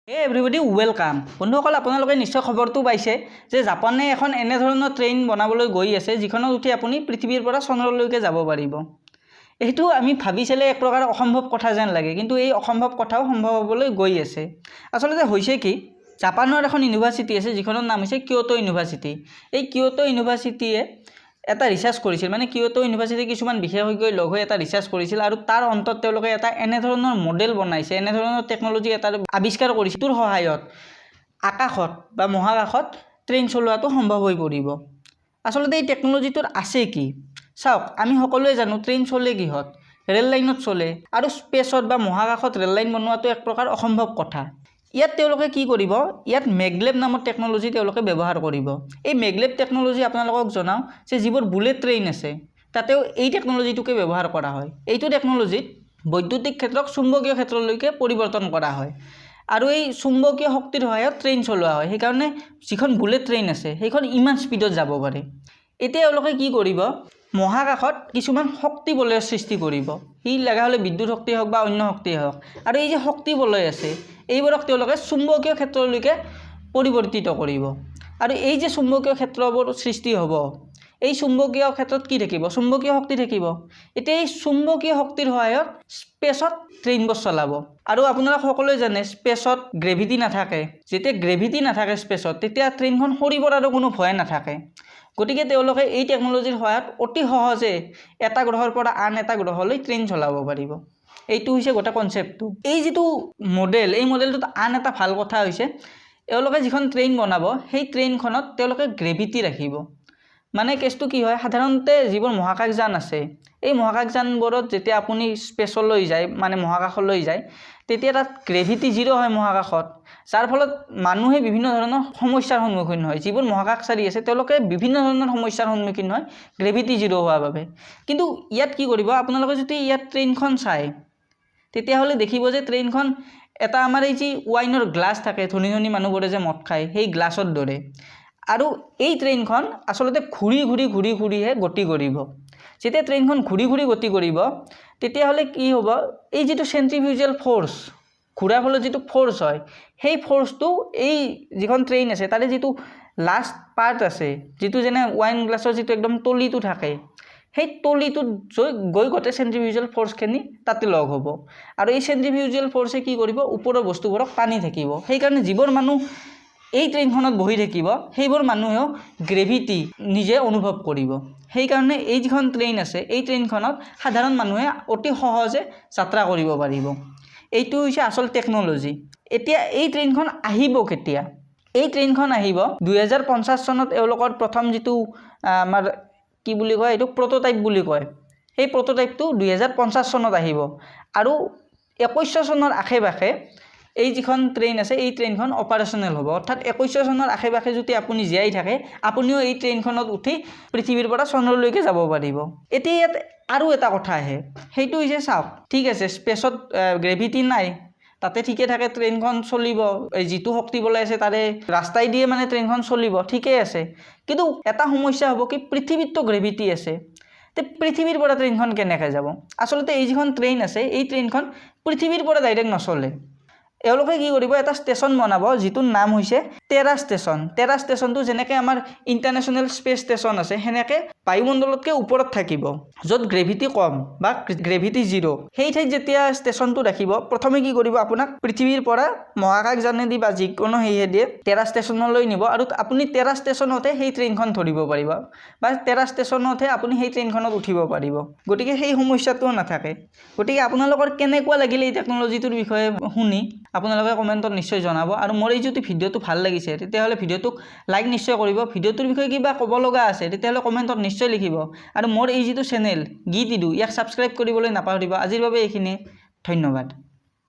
Hey everybody, welcome. বন্ধুসকল আপোনালোকে নিশ্চয় খবৰটো পাইছে যে জাপানে এখন এনে ধৰণৰ ট্ৰেইন বনাবলৈ গৈ আছে যিখনত উঠি আপুনি পৃথিৱীৰ পৰা চন্দ্ৰলৈকে যাব পাৰিব। এইটো আমি ভাবিছিলে এক প্ৰকাৰ অসম্ভৱ কথা যেন লাগে, কিন্তু এই অসম্ভৱ কথাও সম্ভৱ হ'বলৈ গৈ আছে। আচলতে হৈছে কি, জাপানৰ এখন ইউনিভাৰ্চিটি আছে যিখনৰ নাম হৈছে কিয়োটো ইউনিভাৰ্চিটি। এই কিয়োটো ইউনিভাৰ্চিটিয়ে এটা ৰিসাৰ্চ কৰিছিল, মানে কিয়োটো ইউনিভাৰ্চিটি কিছুমান বিশেষজ্ঞই লগ হৈ এটা ৰিসাৰ্চ কৰিছিল আৰু তাৰ অন্তত তেওঁলোকে এটা এনে ধৰণৰ মডেল বনাইছে, এনে ধৰণৰ টেকনলজি এটা আৱিষ্কাৰ কৰিছে তোৰ সহায়ত আকাশত বা মহাকাশত ট্ৰেইন চলোৱাটো সম্ভৱ হৈ পৰিব। আচলতে এই টেকনলজিটোৰ আছে কি চাওক, আমি সকলোৱে জানো ট্ৰেইন চলে কিহত, ৰেল লাইনত চলে, আৰু স্পেচত বা মহাকাশত ৰেল লাইন বনোৱাটো এক প্ৰকাৰ অসম্ভৱ কথা। ইয়াত তেওঁলোকে কি কৰিব, ইয়াত মেগলেব নামৰ টেকনলজি তেওঁলোকে ব্যৱহাৰ কৰিব। এই মেগলেব টেকনলজি আপোনালোকক জনাওঁ যে যিবোৰ বুলেট ট্ৰেইন আছে তাতেও এই টেকনলজিটোকে ব্যৱহাৰ কৰা হয়। এইটো টেকনলজিত বৈদ্যুতিক ক্ষেত্ৰক চুম্বকীয় ক্ষেত্ৰলৈকে পৰিৱৰ্তন কৰা হয় আৰু এই চুম্বকীয় শক্তিৰ সহায়ত ট্ৰেইন চলোৱা হয়। সেইকাৰণে যিখন বুলেট ট্ৰেইন আছে সেইখন ইমান স্পীডত যাব পাৰে। এতিয়া তেওঁলোকে কি কৰিব, মহাকাশত কিছুমান শক্তি বলয়ৰ সৃষ্টি কৰিব। সি লগা হ'লে বিদ্যুৎ শক্তি হওক বা অন্য শক্তিয়ে হওক, আৰু এই যে শক্তি বলয় আছে এইবোৰক তেওঁলোকে চুম্বকীয় ক্ষেত্ৰলৈকে পৰিৱৰ্তিত কৰিব। আৰু এই যে চুম্বকীয় ক্ষেত্ৰবোৰ সৃষ্টি হ'ব, এই চুম্বকীয় ক্ষেত্ৰত কি থাকিব, চুম্বকীয় শক্তি থাকিব। এতিয়া এই চুম্বকীয় শক্তিৰ সহায়ত স্পেচত ট্ৰেইনবোৰ চলাব। আৰু আপোনালোক সকলোৱে জানে স্পেচত গ্ৰেভিটি নাথাকে। যেতিয়া গ্ৰেভিটি নাথাকে স্পেচত, তেতিয়া ট্ৰেইনখন সৰি পৰাৰো কোনো ভয় নাথাকে। গতিকে তেওঁলোকে এই টেকনলজিৰ সহায়ত অতি সহজে এটা গ্ৰহৰ পৰা আন এটা গ্ৰহলৈ ট্ৰেইন চলাব পাৰিব। এইটো হৈছে গোটেই কনচেপ্টটো। এই যিটো মডেল, এই মডেলটোত আন এটা ভাল কথা হৈছে এওঁলোকে যিখন ট্ৰেইন বনাব সেই ট্ৰেইনখনত তেওঁলোকে গ্ৰেভিটি ৰাখিব। মানে কেছটো কি হয়, সাধাৰণতে যিবোৰ মহাকাশযান আছে এই মহাকাশযানবোৰত যেতিয়া আপুনি স্পেচলৈ যায়, মানে মহাকাশলৈ যায়, তেতিয়া তাত গ্ৰেভিটি জিৰ' হয় মহাকাশত, যাৰ ফলত মানুহে বিভিন্ন ধৰণৰ সমস্যাৰ সন্মুখীন হয়। যিবোৰ মহাকাশচাৰী আছে তেওঁলোকে বিভিন্ন ধৰণৰ সমস্যাৰ সন্মুখীন হয় গ্ৰেভিটি জিৰ' হোৱাৰ বাবে। কিন্তু ইয়াত কি কৰিব, আপোনালোকে যদি ইয়াত ট্ৰেইনখন চায় তেতিয়াহ'লে দেখিব যে ট্ৰেইনখন এটা আমাৰ এই যি ৱাইনৰ গ্লাছ থাকে, ধনী ধনী মানুহবোৰে যে মদ খায় সেই গ্লাছৰ দৰে। আৰু এই ট্ৰেইনখন আচলতে ঘূৰি ঘূৰিহে গতি কৰিব। যেতিয়া ট্ৰেইনখন ঘূৰি গতি কৰিব তেতিয়াহ'লে কি হ'ব, এই যিটো চেণ্ট্ৰিফিউজেল ফ'ৰ্চ, ঘূৰাৰ ফলত যিটো ফ'ৰ্চ হয় সেই ফ'ৰ্চটো এই যিখন ট্ৰেইন আছে তাৰে যিটো লাষ্ট পাৰ্ট আছে, যিটো যেনে ৱাইন গ্লাছৰ যিটো একদম তলিটো থাকে, সেই তলিটোত গৈ গোটেই চেণ্ট্ৰিফিউজেল ফ'ৰ্চখিনি তাতে লগ হ'ব। আৰু এই চেণ্ট্ৰিফিউজেল ফ'ৰ্চে কি কৰিব, ওপৰৰ বস্তুবোৰক টানি থাকিব। সেইকাৰণে যিবোৰ মানুহ এই ট্ৰেইনখনত বহি থাকিব সেইবোৰ মানুহেও গ্ৰেভিটি নিজে অনুভৱ কৰিব। সেইকাৰণে এই যিখন ট্ৰেইন আছে এই ট্ৰেইনখনত সাধাৰণ মানুহে অতি সহজে যাত্ৰা কৰিব পাৰিব। এইটো হৈছে আচল টেকনলজি। এতিয়া এই ট্ৰেইনখন আহিব কেতিয়া, এই ট্ৰেইনখন আহিব 2050 চনত। এওঁলোকৰ প্ৰথম যিটো আমাৰ কি বুলি কয়, এইটো প্ৰটোটাইপ বুলি কয়, সেই প্ৰটোটাইপটো 2050 চনত আহিব। আৰু 2100 চনৰ আশে পাশে এই যিখন ট্ৰেইন আছে এই ট্ৰেইনখন অপাৰেশ্যনেল হ'ব। অৰ্থাৎ 2100 চনৰ আশে পাশে যদি আপুনি জীয়াই থাকে আপুনিও এই ট্ৰেইনখনত উঠি পৃথিৱীৰ পৰা চন্দ্ৰলৈকে যাব পাৰিব। এতিয়া ইয়াত আৰু এটা কথা আহে, সেইটো হৈছে চাওক, ঠিক আছে স্পেচত গ্ৰেভিটি নাই, তাতে ঠিকে থাকে ট্ৰেইনখন চলিব, যিটো শক্তি বলাই আছে তাৰে ৰাস্তাই দিয়ে মানে ট্ৰেইনখন চলিব, ঠিকেই আছে। কিন্তু এটা সমস্যা হ'ব কি, পৃথিৱীততো গ্ৰেভিটি আছে, তে পৃথিৱীৰ পৰা ট্ৰেইনখন কেনেকৈ যাব। আচলতে এই যিখন ট্ৰেইন আছে এই ট্ৰেইনখন পৃথিৱীৰ পৰা ডাইৰেক্ট নচলে। এওঁলোকে কি কৰিব, এটা ষ্টেচন বনাব যিটোৰ নাম হৈছে টেৰা ষ্টেচন। টেৰা ষ্টেচনটো যেনেকৈ আমাৰ ইণ্টাৰনেশ্যনেল স্পেচ ষ্টেচন আছে সেনেকৈ বায়ুমণ্ডলতকৈ ওপৰত থাকিব, য'ত গ্ৰেভিটি কম বা গ্ৰেভিটি জিৰ'। সেই ঠাইত যেতিয়া ষ্টেচনটো ৰাখিব, প্ৰথমে কি কৰিব, আপোনাক পৃথিৱীৰ পৰা মহাকাশযানেদি বা যিকোনো সেয়েদি টেৰা ষ্টেচনলৈ নিব, আৰু আপুনি টেৰা ষ্টেচনতে সেই ট্ৰেইনখন ধৰিব পাৰিব বা টেৰা ষ্টেচনতহে আপুনি সেই ট্ৰেইনখনত উঠিব পাৰিব। গতিকে সেই সমস্যাটোও নাথাকে। গতিকে আপোনালোকৰ কেনেকুৱা লাগিলে এই টেকনলজিটোৰ বিষয়ে শুনি আপোনালোকে কমেণ্টত নিশ্চয় জনাব। আৰু মোৰ এই যদি ভিডিঅ'টো ভাল লাগিছে তেতিয়াহ'লে ভিডিঅ'টোক লাইক নিশ্চয় কৰিব। ভিডিঅ'টোৰ বিষয়ে কিবা ক'ব লগা আছে তেতিয়াহ'লে কমেণ্টত নিশ্চয় লিখিব। আৰু মোৰ এই যিটো চেনেল গীত ইডু, ইয়াক ছাবস্ক্ৰাইব কৰিবলৈ নাপাহৰিব। আজিৰ বাবে এইখিনিয়ে, ধন্যবাদ।